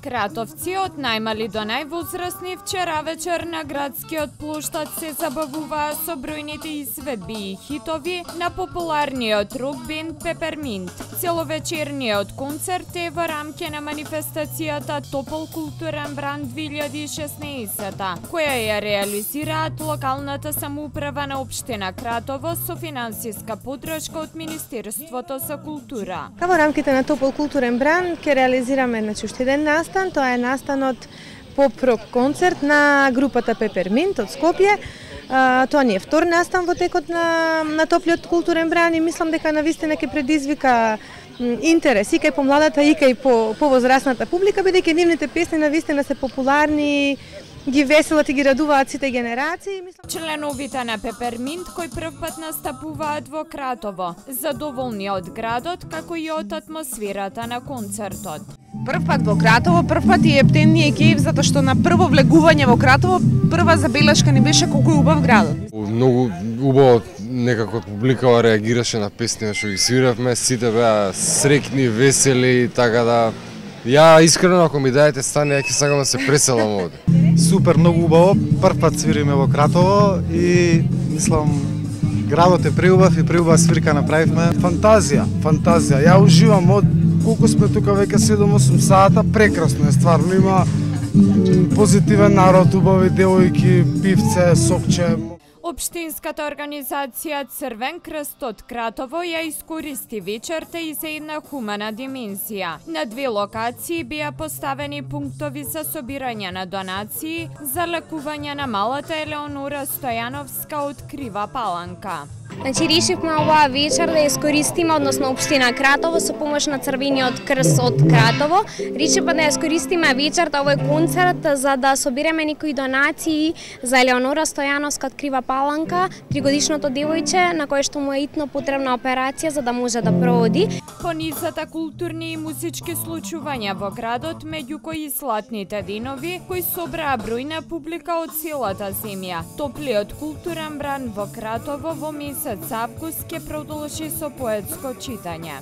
Кратовци од најмали до највозрасни вчера вечер на градскиот плоштад се забавуваа со бројните изведби и хитови на популарниот рок бенд Пеперминт. Целовечерниот концерт е во рамке на манифестацијата Топол културен бранд 2016, која ја реализираат локалната самоуправа на општина Кратово со финансиска поддршка од Министерството за култура. Во рамките на Топол културен бранд ќе реализираме уште еден настан, тоа е настанот поп-рок концерт на групата Пеперминт од Скопје. Тоа не е втор настан во текот на Топлиот културен бранд и мислам дека навистина ќе предизвика интерес и кај помладата и кај повозрасната публика, бидејќи нивните песни навистина се популарни, ги веселат и ги радуваат сите генерации. Членовите на Пеперминт кои првпат настапуваат во Кратово, задоволни од градот како и од атмосферата на концертот. Првпат во Кратово, првпат и ептен е кејф затоа што на прво влегување во Кратово прва забелешка ни беше колку е убав градот. Многу убаво некако публикава реагираше на песните што ги свиравме, сите беа среќни, весели, така да ја искрено ако ми даете стане, ја ќе сакам да се преселам овде. Супер, многу убаво. Првпат свириме во Кратово и мислам градот е преубав и преубава свирка направивме. Фантазија. Ја уживам од колку сме тука веќе 7-8 сата, прекрасно е стварно, има позитивен народ, убави девојки, пивце, сокче. Општинската организација Црвен крст од Кратово ја искористи вечерта и за една хумана димензија. На две локации беа поставени пунктови за собирање на донации за лекување на малата Елеонора Стојановска од Крива Паланка. Значи, решивме оваа вечер да искористиме, односно Општина Кратово со помош на Црвениот крст од Кратово. Решивме да искористиме вечерта овој концерт за да собереме некои донации за Елеонора Стојановска од Крива Паланка, 3-годишното девојче на кое што му е итно потребна операција за да може да прооди. По низата културни и музички случувања во градот, меѓу кои златните денови, кои собраа бројна публика од целата земја. Топлиот културен бранд во Кратово во месец август ќе продолжи со поетско читање.